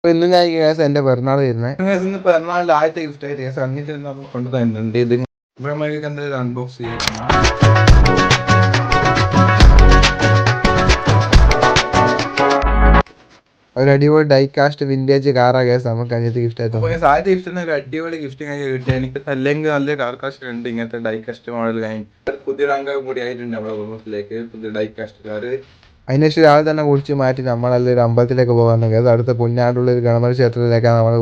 അപ്പോൾ ഇന്ന് ഞാൻ കേസ് എൻ്റെ പിറന്നാൾ വരുന്നത് ഇന്ന് പിറന്നാളിൻ്റെ ആദ്യത്തെ ഗിഫ്റ്റ് ആയിട്ട് കേസ് അങ്ങനത്തെ കൊണ്ട് തരുന്നുണ്ട്. ഇത് ഇവിടെ നമുക്ക് എന്തായാലും അൺബോക്സ് ചെയ്യണം. ഒരു അടിപൊളി ഡൈ കാസ്റ്റ് വിൻറ്റേജ് കാറാ കേസ് നമുക്ക് അതിനകത്ത് ഗിഫ്റ്റ് ആയിട്ട്. അപ്പോൾ ആദ്യത്തെ ഗിഫ്റ്റ് ഒരു അടിപൊളി ഗിഫ്റ്റ് കഴിഞ്ഞ് കിട്ടിയ എനിക്ക് അല്ലെങ്കിൽ നല്ല കാർ കാസ്റ്റ് ഉണ്ട് ഇങ്ങനത്തെ ഡൈ കാസ്റ്റ് മോഡൽ കഴിഞ്ഞ് പുതിയ അംഗം കൂടി ആയിട്ടുണ്ട് നമ്മുടെ കുടുംബത്തിലേക്ക് പുതിയ ഡൈ കാസ്റ്റ് കാർ. അതിനുശേഷം രാവിലെ തന്നെ കുളിച്ച് മാറ്റി നമ്മളെല്ലാം ഒരു അമ്പലത്തിലേക്ക് പോകുന്നത് കേസ്. അടുത്ത പുന്നാടുള്ള ഒരു ഗണപതി ക്ഷേത്രത്തിലേക്കാണ് നമ്മൾ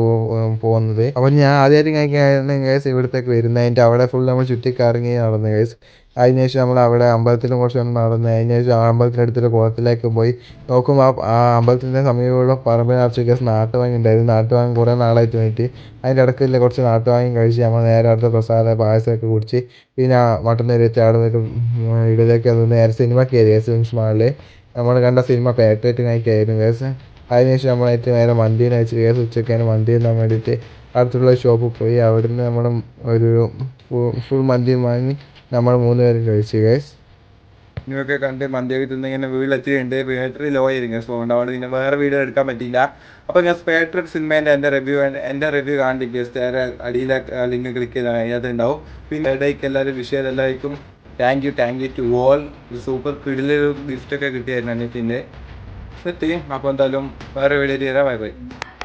പോകുന്നത്. അപ്പോൾ ഞാൻ ആദ്യമായിട്ട് കഴിക്കായിരുന്നു കേസ് ഇവിടത്തേക്ക് വരുന്നതിൻ്റെ അവിടെ ഫുൾ നമ്മൾ ചുറ്റിക്കറങ്ങി നടന്നു കേസ്. അതിനുശേഷം നമ്മൾ അവിടെ അമ്പലത്തിലും കുറച്ച് നടന്ന് അതിനുശേഷം ആ അമ്പലത്തിനടുത്തൊരു കുളത്തിലേക്ക് പോയി നോക്കുമ്പോൾ ആ അമ്പലത്തിൻ്റെ സമീപമുള്ള പറമ്പിനകത്ത് കേസ് നാട്ടുവാങ്ങി ഉണ്ടായിരുന്നു. നാട്ടുവാങ്ങി കുറേ നാളായിട്ട് വേണ്ടി അതിൻ്റെ ഇടയ്ക്കില്ല കുറച്ച് നാട്ടുവാങ്ങി കഴിച്ച് നമ്മൾ നേരെ അടുത്ത പ്രസാദ പായസമൊക്കെ കുടിച്ച് പിന്നെ മട്ടൻ നേരിട്ട് അവിടെ ഇതിലേക്ക് നേരെ സിനിമ കയറി കേസ്. മാളിൽ നമ്മൾ കണ്ട സിനിമ പാട്രിയോട്ട് കഴിക്കായിരുന്നു കേസ്. അതിനുശേഷം നമ്മളായിട്ട് നേരെ മന്തിയിൽ അയച്ച് കേസ്. ഉച്ചയ്ക്കാണ് മന്തി തിന്നാൻ വേണ്ടിയിട്ട് അടുത്തുള്ള ഷോപ്പിൽ പോയി അവിടുന്ന് നമ്മൾ ഒരു ഫുൾ മന്തി വാങ്ങി നമ്മൾ 3 പേരും കഴിച്ചു കേസ്. ഇങ്ങനെയൊക്കെ കണ്ട് മന്തിയൊക്കെ തിന്ന് ഇങ്ങനെ വീട്ടിലെത്തിയിട്ടുണ്ട്. ബാറ്ററി ലോ ആയിരുന്നു കേസ്. അതുകൊണ്ട് പിന്നെ വേറെ വീഡിയോ എടുക്കാൻ പറ്റിയില്ല. അപ്പോൾ ഞാൻ പാട്രിയോട്ട് സിനിമേൻ്റെ എൻ്റെ റിവ്യൂ കാണിക്കും കേസ്. നേരെ അടിയിലെ ലിങ്ക് ക്ലിക്ക് ചെയ്താൽ അതിനകത്ത് ഉണ്ടാവും. പിന്നെ ഇടയ്ക്ക് എല്ലാവരും വിഷയം എല്ലാവർക്കും thank you to all. Super കിടിലൊരു ഗിഫ്റ്റൊക്കെ കിട്ടിയായിരുന്നു അനിയത്തിൻ്റെ. അപ്പോൾ എന്തായാലും വേറെ വീഡിയോ ചെയ്താൽ ബൈ.